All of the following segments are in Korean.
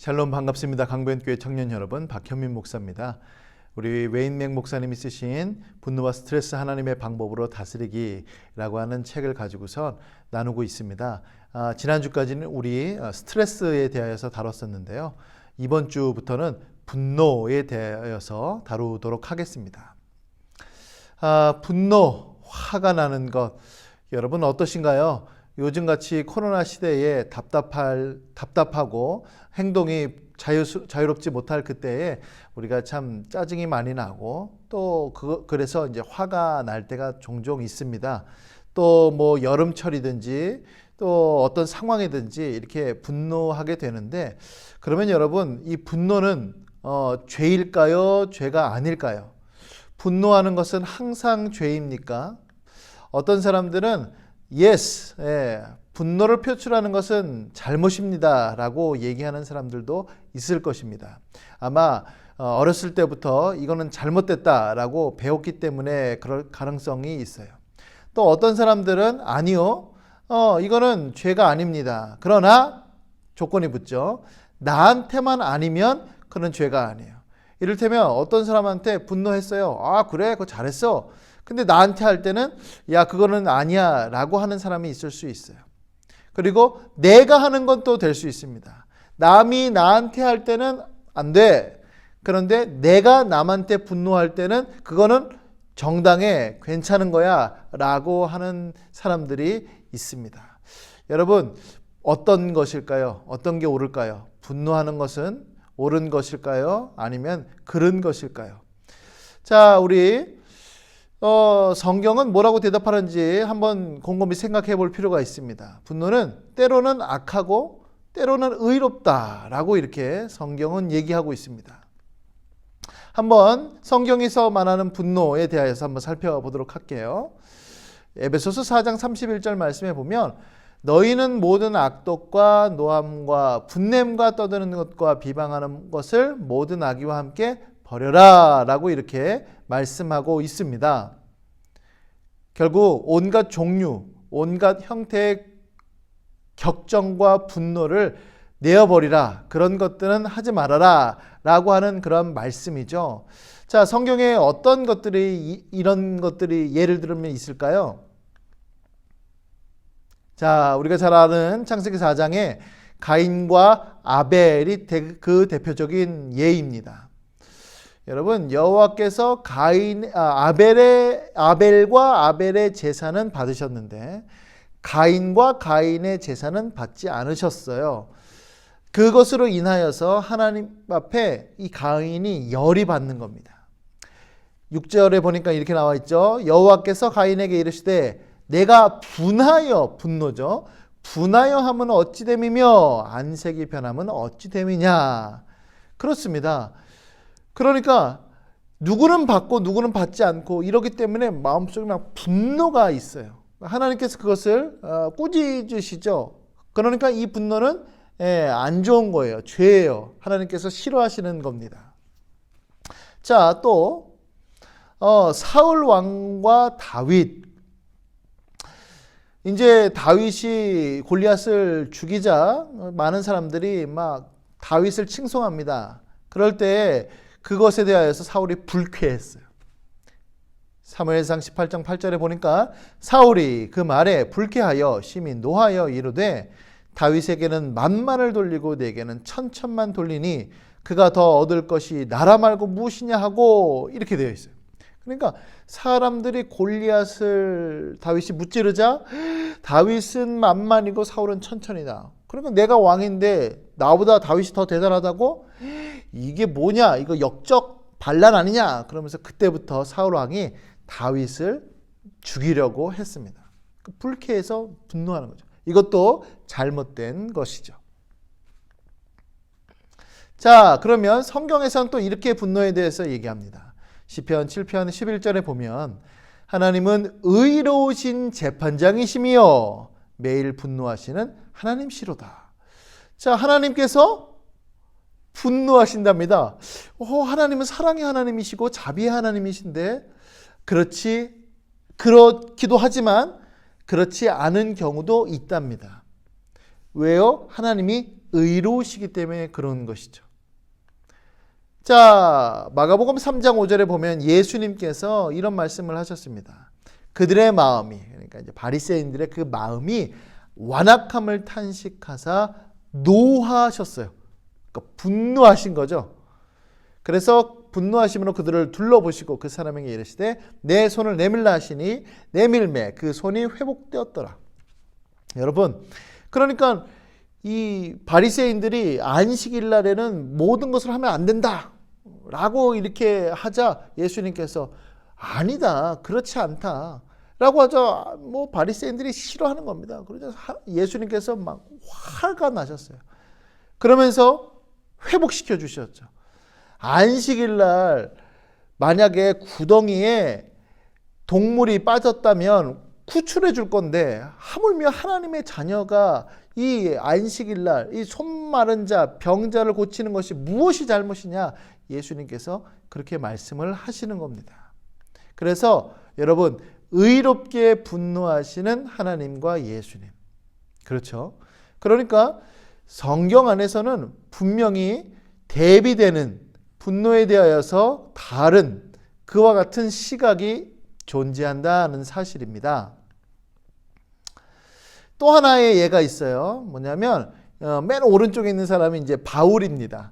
샬롬 반갑습니다. 강변교회 청년 여러분, 박현민 목사입니다. 우리 웨인맥 목사님이 쓰신 분노와 스트레스 하나님의 방법으로 다스리기라고 하는 책을 가지고선 나누고 있습니다. 지난주까지는 우리 스트레스에 대하여서 다뤘었는데요. 이번 주부터는 분노에 대하여서 다루도록 하겠습니다. 분노, 화가 나는 것, 여러분 어떠신가요? 요즘같이 코로나 시대에 답답하고 행동이 자유롭지 못할 그때에 우리가 참 짜증이 많이 나고 또 그래서 이제 화가 날 때가 종종 있습니다. 또 뭐 여름철이든지 또 어떤 상황이든지 이렇게 분노하게 되는데, 그러면 여러분 이 분노는 죄일까요? 죄가 아닐까요? 분노하는 것은 항상 죄입니까? 어떤 사람들은 yes, 분노를 표출하는 것은 잘못입니다 라고 얘기하는 사람들도 있을 것입니다. 아마 어렸을 때부터 이거는 잘못됐다 라고 배웠기 때문에 그럴 가능성이 있어요. 또 어떤 사람들은 아니요, 이거는 죄가 아닙니다. 그러나 조건이 붙죠. 나한테만 아니면 그건 죄가 아니에요. 이를테면 어떤 사람한테 분노했어요. 아 그래, 그거 잘했어. 근데 나한테 할 때는 야 그거는 아니야 라고 하는 사람이 있을 수 있어요. 그리고 내가 하는 건 또 될 수 있습니다. 남이 나한테 할 때는 안 돼. 그런데 내가 남한테 분노할 때는 그거는 정당해, 괜찮은 거야 라고 하는 사람들이 있습니다. 여러분 어떤 것일까요? 어떤 게 옳을까요? 분노하는 것은 옳은 것일까요? 아니면 그른 것일까요? 자, 우리 성경은 뭐라고 대답하는지 한번 곰곰이 생각해 볼 필요가 있습니다. 분노는 때로는 악하고 때로는 의롭다라고 이렇게 성경은 얘기하고 있습니다. 한번 성경에서 말하는 분노에 대해서 한번 살펴보도록 할게요. 에베소서 4장 31절 말씀에 보면 너희는 모든 악독과 노함과 분냄과 떠드는 것과 비방하는 것을 모든 악의와 함께 버려라 라고 이렇게 말씀하고 있습니다. 결국 온갖 종류, 온갖 형태의 격정과 분노를 내어버리라, 그런 것들은 하지 말아라 라고 하는 그런 말씀이죠. 자, 성경에 어떤 것들이, 이런 것들이 예를 들면 있을까요? 자, 우리가 잘 아는 창세기 4장에 가인과 아벨이 그 대표적인 예입니다. 여러분 여호와께서 아벨과 아벨의 제사는 받으셨는데 가인과 가인의 제사는 받지 않으셨어요. 그것으로 인하여서 하나님 앞에 이 가인이 열이 받는 겁니다. 6절에 보니까 이렇게 나와 있죠. 여호와께서 가인에게 이르시되 내가 분노죠. 분하여 함은 어찌 됨이며 안색이 변함은 어찌 됨이냐. 그렇습니다. 그러니까 누구는 받고 누구는 받지 않고 이러기 때문에 마음속에 막 분노가 있어요. 하나님께서 그것을 꾸짖으시죠. 그러니까 이 분노는 안 좋은 거예요. 죄예요. 하나님께서 싫어하시는 겁니다. 자, 또 사울 왕과 다윗. 이제 다윗이 골리앗을 죽이자 많은 사람들이 막 다윗을 칭송합니다. 그럴 때 그것에 대하여서 사울이 불쾌했어요. 사무엘상 18장 8절에 보니까 사울이 그 말에 불쾌하여 심히 노하여 이르되 다윗에게는 만만을 돌리고 내게는 천천만 돌리니 그가 더 얻을 것이 나라 말고 무엇이냐 하고 이렇게 되어 있어요. 그러니까 사람들이 골리앗을 다윗이 무찌르자 다윗은 만만이고 사울은 천천이다. 그러니까 내가 왕인데 나보다 다윗이 더 대단하다고? 이게 뭐냐? 이거 역적 반란 아니냐? 그러면서 그때부터 사울 왕이 다윗을 죽이려고 했습니다. 불쾌해서 분노하는 거죠. 이것도 잘못된 것이죠. 자, 그러면 성경에서는 또 이렇게 분노에 대해서 얘기합니다. 시편 7편 11절에 보면 하나님은 의로우신 재판장이시며 매일 분노하시는 하나님시로다. 자, 하나님께서 분노하신답니다. 하나님은 사랑의 하나님이시고 자비의 하나님이신데 그렇기도 하지만 그렇지 않은 경우도 있답니다. 왜요? 하나님이 의로우시기 때문에 그런 것이죠. 자, 마가복음 3장 5절에 보면 예수님께서 이런 말씀을 하셨습니다. 그들의 마음이, 그러니까 이제 바리새인들의 그 마음이 완악함을 탄식하사 노하셨어요. 그러니까 분노하신 거죠. 그래서 분노하심으로 그들을 둘러보시고 그 사람에게 이르시되 내 손을 내밀라 하시니 내밀매 그 손이 회복되었더라. 여러분, 그러니까 이 바리새인들이 안식일 날에는 모든 것을 하면 안 된다 라고 이렇게 하자 예수님께서 아니다, 그렇지 않다 라고 하자 뭐 바리새인들이 싫어하는 겁니다. 그래서 예수님께서 막 화가 나셨어요. 그러면서 회복시켜 주셨죠. 안식일 날 만약에 구덩이에 동물이 빠졌다면 구출해 줄 건데 하물며 하나님의 자녀가 이 안식일 날 이 손 마른 자, 병자를 고치는 것이 무엇이 잘못이냐? 예수님께서 그렇게 말씀을 하시는 겁니다. 그래서 여러분, 의롭게 분노하시는 하나님과 예수님. 그렇죠? 그러니까 성경 안에서는 분명히 대비되는 분노에 대하여서 다른 그와 같은 시각이 존재한다는 사실입니다. 또 하나의 예가 있어요. 뭐냐면 맨 오른쪽에 있는 사람이 이제 바울입니다.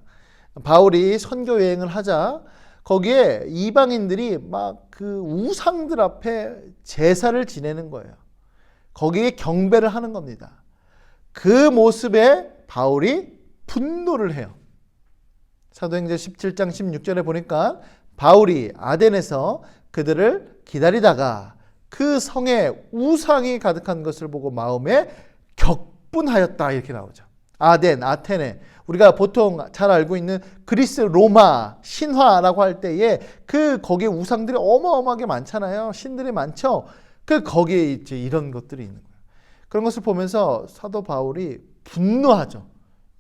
바울이 선교 여행을 하자 거기에 이방인들이 막 그 우상들 앞에 제사를 지내는 거예요. 거기에 경배를 하는 겁니다. 그 모습에 바울이 분노를 해요. 사도행전 17장 16절에 보니까 바울이 아덴에서 그들을 기다리다가 그 성에 우상이 가득한 것을 보고 마음에 격분하였다 이렇게 나오죠. 아덴, 아테네, 우리가 보통 잘 알고 있는 그리스 로마 신화라고 할 때에 거기에 우상들이 어마어마하게 많잖아요. 신들이 많죠. 거기에 이제 이런 것들이 있는 거예요. 그런 것을 보면서 사도 바울이 분노하죠.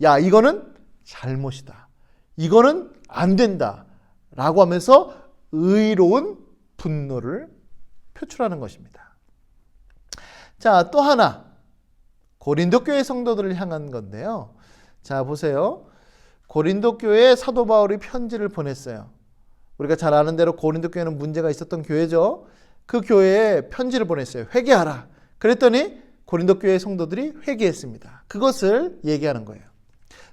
야, 이거는 잘못이다. 이거는 안 된다. 라고 하면서 의로운 분노를 표출하는 것입니다. 자, 또 하나. 고린도 교회 성도들을 향한 건데요. 자, 보세요. 고린도 교회에 사도 바울이 편지를 보냈어요. 우리가 잘 아는 대로 고린도 교회는 문제가 있었던 교회죠. 그 교회에 편지를 보냈어요. 회개하라. 그랬더니 고린도 교회 성도들이 회개했습니다. 그것을 얘기하는 거예요.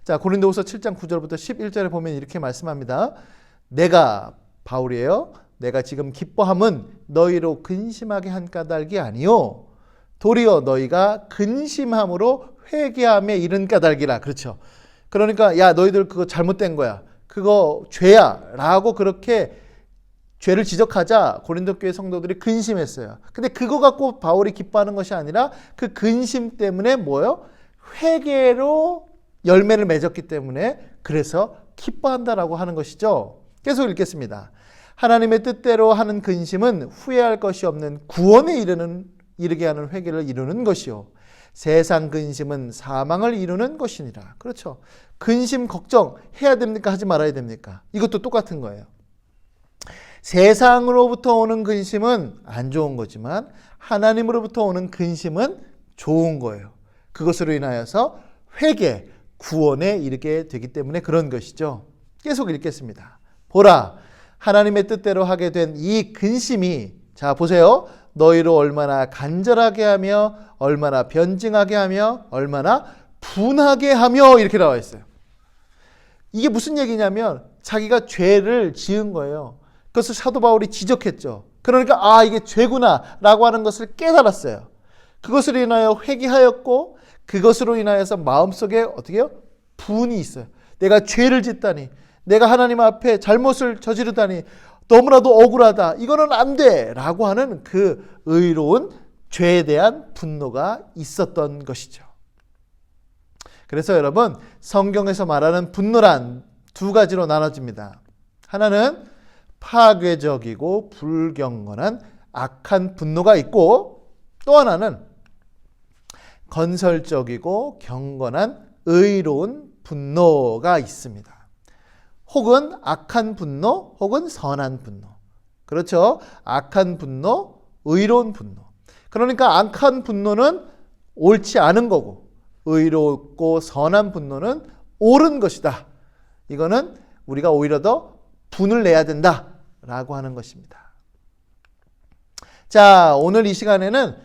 자, 고린도후서 7장 9절부터 11절에 보면 이렇게 말씀합니다. 내가 바울이에요. 내가 지금 기뻐함은 너희로 근심하게 한 까닭이 아니요 도리어 너희가 근심함으로 회개함에 이른 까닭이라. 그렇죠. 그러니까 야, 너희들 그거 잘못된 거야. 그거 죄야. 라고 그렇게 죄를 지적하자 고린도 교회 성도들이 근심했어요. 근데 그거 갖고 바울이 기뻐하는 것이 아니라 그 근심 때문에 뭐예요? 회개로 열매를 맺었기 때문에 그래서 기뻐한다라고 하는 것이죠. 계속 읽겠습니다. 하나님의 뜻대로 하는 근심은 후회할 것이 없는 구원에 이르게 하는 회개를 이루는 것이요. 세상 근심은 사망을 이루는 것이니라. 그렇죠. 근심 걱정 해야 됩니까? 하지 말아야 됩니까? 이것도 똑같은 거예요. 세상으로부터 오는 근심은 안 좋은 거지만 하나님으로부터 오는 근심은 좋은 거예요. 그것으로 인하여서 회개, 구원에 이르게 되기 때문에 그런 것이죠. 계속 읽겠습니다. 보라, 하나님의 뜻대로 하게 된 이 근심이, 자 보세요. 너희로 얼마나 간절하게 하며 얼마나 변증하게 하며 얼마나 분하게 하며 이렇게 나와 있어요. 이게 무슨 얘기냐면 자기가 죄를 지은 거예요. 그것을 사도 바울이 지적했죠. 그러니까 이게 죄구나 라고 하는 것을 깨달았어요. 그것으로 인하여 회개하였고 그것으로 인하여서 마음속에 어떻게 해요? 분이 있어요. 내가 죄를 짓다니, 내가 하나님 앞에 잘못을 저지르다니 너무나도 억울하다. 이거는 안 돼. 라고 하는 그 의로운 죄에 대한 분노가 있었던 것이죠. 그래서 여러분, 성경에서 말하는 분노란 두 가지로 나눠집니다. 하나는 파괴적이고 불경건한 악한 분노가 있고, 또 하나는 건설적이고 경건한 의로운 분노가 있습니다. 혹은 악한 분노, 혹은 선한 분노. 그렇죠? 악한 분노, 의로운 분노. 그러니까 악한 분노는 옳지 않은 거고, 의롭고 선한 분노는 옳은 것이다. 이거는 우리가 오히려 더 분을 내야 된다라고 하는 것입니다. 자, 오늘 이 시간에는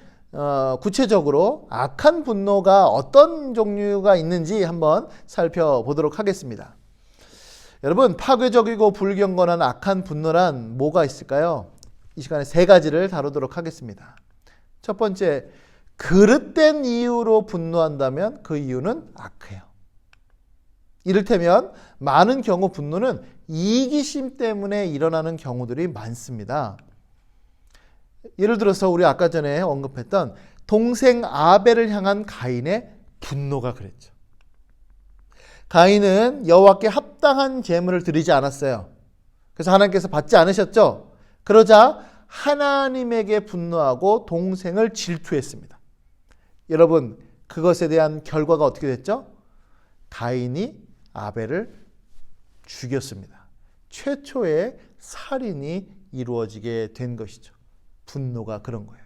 구체적으로 악한 분노가 어떤 종류가 있는지 한번 살펴보도록 하겠습니다. 여러분, 파괴적이고 불경건한 악한 분노란 뭐가 있을까요? 이 시간에 세 가지를 다루도록 하겠습니다. 첫 번째, 그릇된 이유로 분노한다면 그 이유는 악해요. 이를테면 많은 경우 분노는 이기심 때문에 일어나는 경우들이 많습니다. 예를 들어서 우리 아까 전에 언급했던 동생 아벨을 향한 가인의 분노가 그랬죠. 가인은 여호와께 합당한 제물을 드리지 않았어요. 그래서 하나님께서 받지 않으셨죠. 그러자 하나님에게 분노하고 동생을 질투했습니다. 여러분, 그것에 대한 결과가 어떻게 됐죠? 가인이 아벨을 죽였습니다. 최초의 살인이 이루어지게 된 것이죠. 분노가 그런 거예요.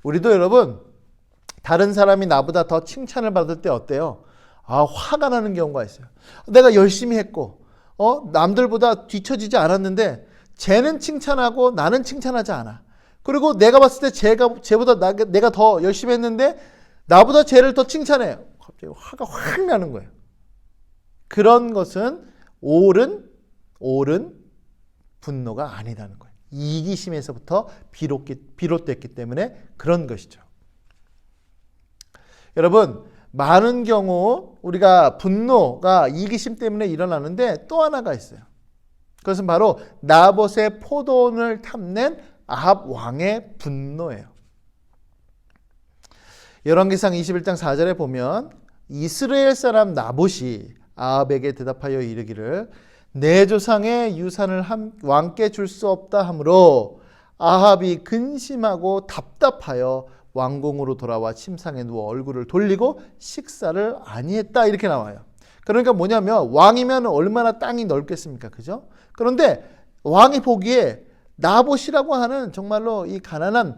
우리도 여러분, 다른 사람이 나보다 더 칭찬을 받을 때 어때요? 화가 나는 경우가 있어요. 내가 열심히 했고 남들보다 뒤처지지 않았는데 쟤는 칭찬하고 나는 칭찬하지 않아. 그리고 내가 봤을 때 쟤보다 내가 더 열심히 했는데 나보다 쟤를 더 칭찬해요. 갑자기 화가 확 나는 거예요. 그런 것은 옳은 분노가 아니라는 거예요. 이기심에서부터 비롯됐기 때문에 그런 것이죠. 여러분, 많은 경우 우리가 분노가 이기심 때문에 일어나는데 또 하나가 있어요. 그것은 바로 나봇의 포도원을 탐낸 아합 왕의 분노예요. 열왕기상 21장 4절에 보면 이스라엘 사람 나봇이 아합에게 대답하여 이르기를 내 조상의 유산을 왕께 줄 수 없다 하므로 아합이 근심하고 답답하여 왕궁으로 돌아와 침상에 누워 얼굴을 돌리고 식사를 아니했다, 이렇게 나와요. 그러니까 뭐냐면 왕이면 얼마나 땅이 넓겠습니까? 그죠? 그런데 왕이 보기에 나봇이라고 하는 정말로 이 가난한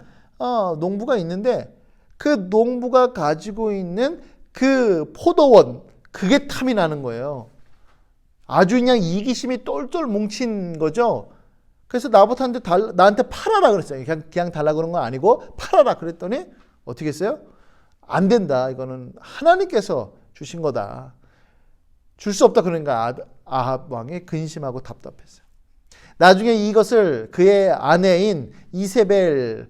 농부가 있는데 그 농부가 가지고 있는 그 포도원, 그게 탐이 나는 거예요. 아주 그냥 이기심이 똘똘 뭉친 거죠. 그래서 나한테 팔아라 그랬어요. 그냥 달라고 그런 건 아니고 팔아라 그랬더니 어떻게 했어요? 안 된다. 이거는 하나님께서 주신 거다. 줄 수 없다. 그러니까 아합 왕이 근심하고 답답했어요. 나중에 이것을 그의 아내인 이세벨이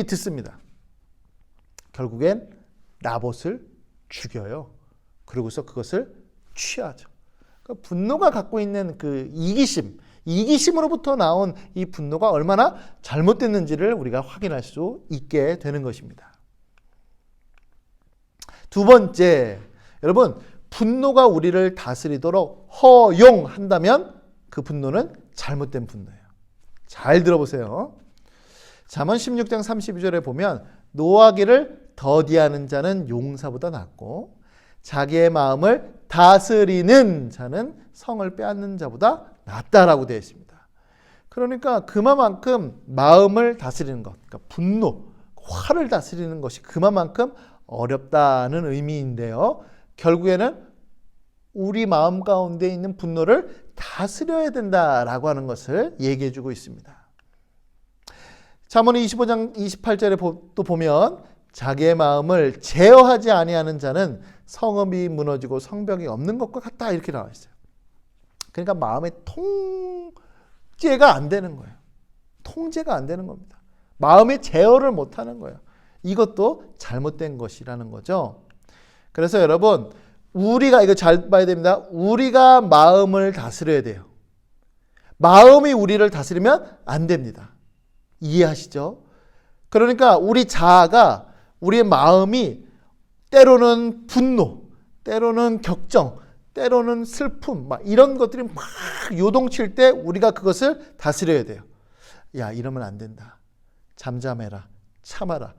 듣습니다. 결국엔 나봇을 죽여요. 그러고서 그것을 취하죠. 그러니까 분노가 갖고 있는 그 이기심으로부터 나온 이 분노가 얼마나 잘못됐는지를 우리가 확인할 수 있게 되는 것입니다. 두 번째, 여러분, 분노가 우리를 다스리도록 허용한다면 그 분노는 잘못된 분노예요. 잘 들어보세요. 잠언 16장 32절에 보면 노하기를 더디하는 자는 용사보다 낫고 자기의 마음을 다스리는 자는 성을 빼앗는 자보다 낫다라고 되어 있습니다. 그러니까 그만큼 마음을 다스리는 것, 그러니까 분노, 화를 다스리는 것이 그만큼 어렵다는 의미인데요. 결국에는 우리 마음 가운데 있는 분노를 다스려야 된다라고 하는 것을 얘기해 주고 있습니다. 잠언 25장 28절에 또 보면 자기의 마음을 제어하지 아니하는 자는 성읍이 무너지고 성벽이 없는 것과 같다, 이렇게 나와 있어요. 그러니까 마음의 통제가 안 되는 거예요. 통제가 안 되는 겁니다. 마음의 제어를 못하는 거예요. 이것도 잘못된 것이라는 거죠. 그래서 여러분, 우리가 이거 잘 봐야 됩니다. 우리가 마음을 다스려야 돼요. 마음이 우리를 다스리면 안 됩니다. 이해하시죠? 그러니까 우리 자아가, 우리의 마음이 때로는 분노, 때로는 격정, 때로는 슬픔, 막 이런 것들이 막 요동칠 때 우리가 그것을 다스려야 돼요. 야, 이러면 안 된다. 잠잠해라. 참아라.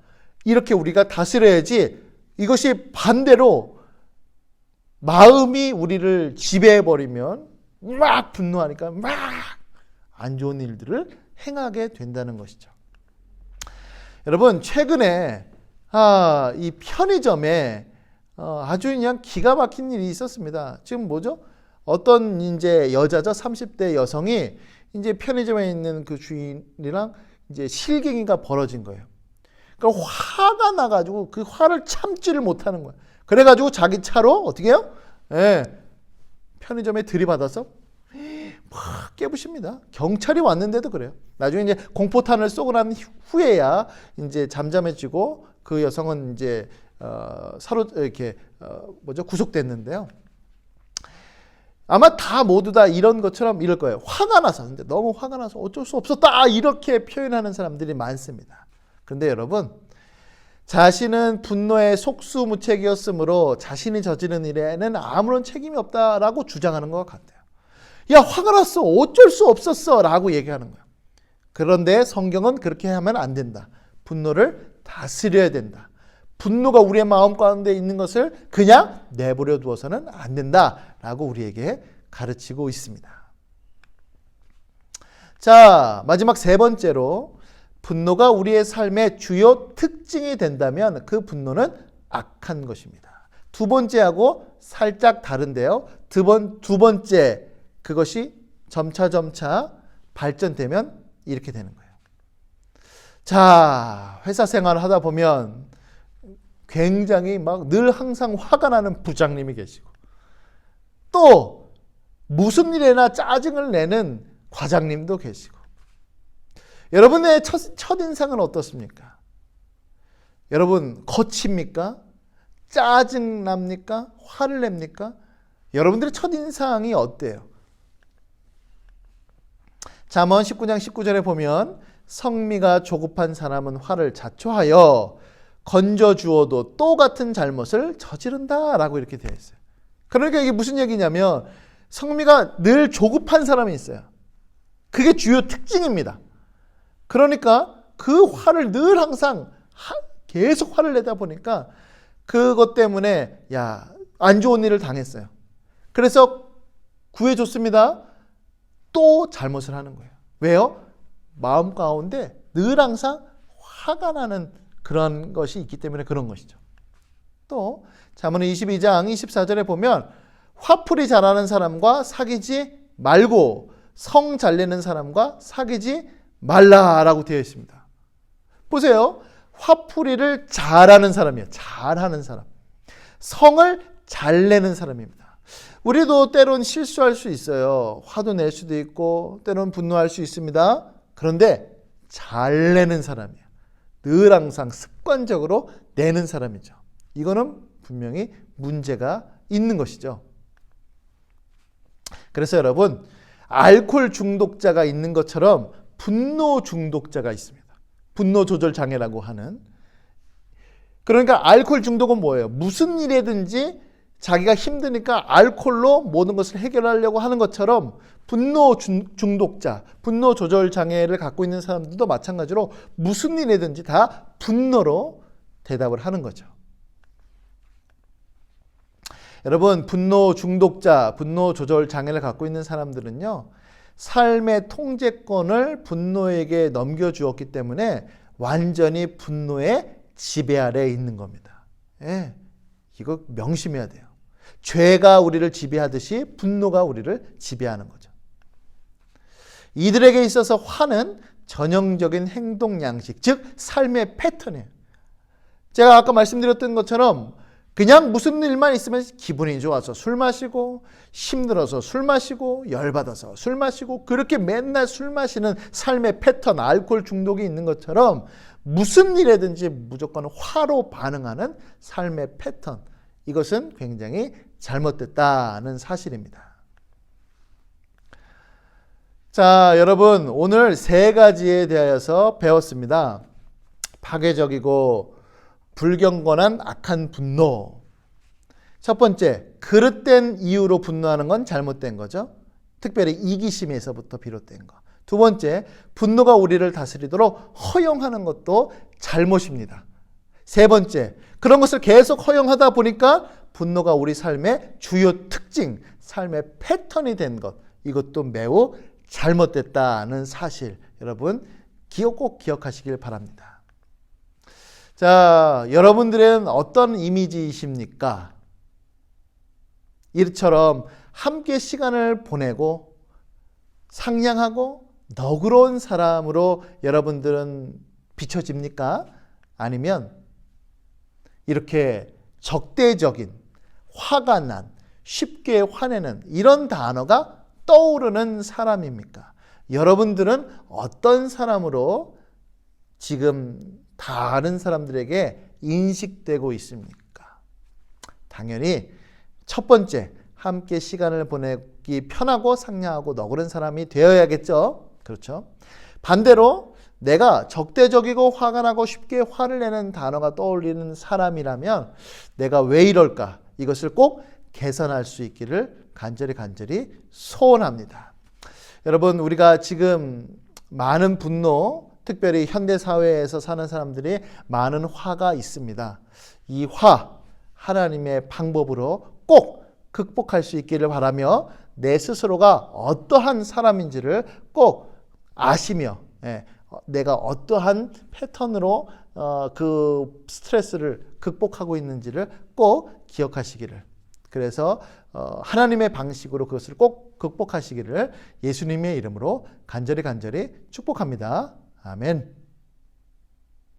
이렇게 우리가 다스려야지, 이것이 반대로 마음이 우리를 지배해버리면 막 분노하니까 막 안 좋은 일들을 행하게 된다는 것이죠. 여러분, 최근에 이 편의점에 아주 그냥 기가 막힌 일이 있었습니다. 지금 뭐죠? 어떤 이제 여자죠, 30대 여성이 이제 편의점에 있는 그 주인이랑 이제 실갱이가 벌어진 거예요. 그러니까 화가 나가지고 그 화를 참지를 못하는 거예요. 그래가지고 자기 차로 어떻게 해요? 예, 편의점에 들이받아서 막 깨부십니다. 경찰이 왔는데도 그래요. 나중에 이제 공포탄을 쏘고 난 후에야 이제 잠잠해지고 그 여성은 이제 구속됐는데요. 아마 다 모두 다 이런 것처럼 이럴 거예요. 화가 나서, 근데 너무 화가 나서 어쩔 수 없었다 이렇게 표현하는 사람들이 많습니다. 그런데 여러분, 자신은 분노의 속수무책이었으므로 자신이 저지른 일에는 아무런 책임이 없다라고 주장하는 것 같아요. 야, 화가 났어, 어쩔 수 없었어 라고 얘기하는 거예요. 그런데 성경은 그렇게 하면 안 된다. 분노를 다스려야 된다. 분노가 우리의 마음 가운데 있는 것을 그냥 내버려 두어서는 안 된다라고 우리에게 가르치고 있습니다. 자, 마지막 세 번째로, 분노가 우리의 삶의 주요 특징이 된다면 그 분노는 악한 것입니다. 두 번째하고 살짝 다른데요. 두 번째, 그것이 점차 발전되면 이렇게 되는 거예요. 자, 회사 생활을 하다 보면 굉장히 막 늘 항상 화가 나는 부장님이 계시고, 또 무슨 일에나 짜증을 내는 과장님도 계시고, 여러분의 첫인상은 어떻습니까? 여러분 거칩니까? 짜증납니까? 화를 냅니까? 여러분들의 첫인상이 어때요? 잠언 19장 19절에 보면 성미가 조급한 사람은 화를 자초하여 건져주어도 또 같은 잘못을 저지른다 라고 이렇게 되어 있어요. 그러니까 이게 무슨 얘기냐면 성미가 늘 조급한 사람이 있어요. 그게 주요 특징입니다. 그러니까 그 화를 늘 항상 계속 화를 내다 보니까 그것 때문에 안 좋은 일을 당했어요. 그래서 구해줬습니다. 또 잘못을 하는 거예요. 왜요? 마음 가운데 늘 항상 화가 나는 그런 것이 있기 때문에 그런 것이죠. 또 잠언 22장 24절에 보면 화풀이 잘하는 사람과 사귀지 말고 성 잘 내는 사람과 사귀지 말라라고 되어 있습니다. 보세요. 화풀이를 잘하는 사람이에요. 잘하는 사람. 성을 잘 내는 사람입니다. 우리도 때론 실수할 수 있어요. 화도 낼 수도 있고 때론 분노할 수 있습니다. 그런데 잘 내는 사람이에요. 늘 항상 습관적으로 내는 사람이죠. 이거는 분명히 문제가 있는 것이죠. 그래서 여러분, 알코올 중독자가 있는 것처럼 분노 중독자가 있습니다. 분노 조절 장애라고 하는. 그러니까 알코올 중독은 뭐예요? 무슨 일이든지 자기가 힘드니까 알코올로 모든 것을 해결하려고 하는 것처럼 분노 중독자, 분노 조절 장애를 갖고 있는 사람들도 마찬가지로 무슨 일이든지 다 분노로 대답을 하는 거죠. 여러분, 분노 중독자, 분노 조절 장애를 갖고 있는 사람들은요, 삶의 통제권을 분노에게 넘겨주었기 때문에 완전히 분노의 지배 아래에 있는 겁니다. 예, 이거 명심해야 돼요. 죄가 우리를 지배하듯이 분노가 우리를 지배하는 거죠. 이들에게 있어서 화는 전형적인 행동 양식, 즉 삶의 패턴이에요. 제가 아까 말씀드렸던 것처럼 그냥 무슨 일만 있으면 기분이 좋아서 술 마시고, 힘들어서 술 마시고, 열받아서 술 마시고, 그렇게 맨날 술 마시는 삶의 패턴, 알코올 중독이 있는 것처럼 무슨 일에든지 무조건 화로 반응하는 삶의 패턴, 이것은 굉장히 잘못됐다는 사실입니다. 자, 여러분, 오늘 세 가지에 대하여서 배웠습니다. 파괴적이고 불경건한 악한 분노. 첫 번째, 그릇된 이유로 분노하는 건 잘못된 거죠. 특별히 이기심에서부터 비롯된 거. 두 번째, 분노가 우리를 다스리도록 허용하는 것도 잘못입니다. 세 번째, 그런 것을 계속 허용하다 보니까 분노가 우리 삶의 주요 특징, 삶의 패턴이 된 것, 이것도 매우 잘못됐다는 사실, 여러분 꼭 기억하시길 바랍니다. 자, 여러분들은 어떤 이미지이십니까? 이처럼 함께 시간을 보내고 상냥하고 너그러운 사람으로 여러분들은 비춰집니까? 아니면 이렇게 적대적인, 화가 난, 쉽게 화내는 이런 단어가 떠오르는 사람입니까? 여러분들은 어떤 사람으로 지금 다른 사람들에게 인식되고 있습니까? 당연히 첫 번째, 함께 시간을 보내기 편하고 상냥하고 너그러운 사람이 되어야겠죠. 그렇죠? 반대로 내가 적대적이고 화가 나고 쉽게 화를 내는 단어가 떠올리는 사람이라면 내가 왜 이럴까? 이것을 꼭 개선할 수 있기를 간절히 소원합니다. 여러분, 우리가 지금 많은 분노, 특별히 현대사회에서 사는 사람들이 많은 화가 있습니다. 이 화, 하나님의 방법으로 꼭 극복할 수 있기를 바라며 내 스스로가 어떠한 사람인지를 꼭 아시며 내가 어떠한 패턴으로 그 스트레스를 극복하고 있는지를 꼭 기억하시기를, 그래서 하나님의 방식으로 그것을 꼭 극복하시기를 예수님의 이름으로 간절히 축복합니다. 아멘.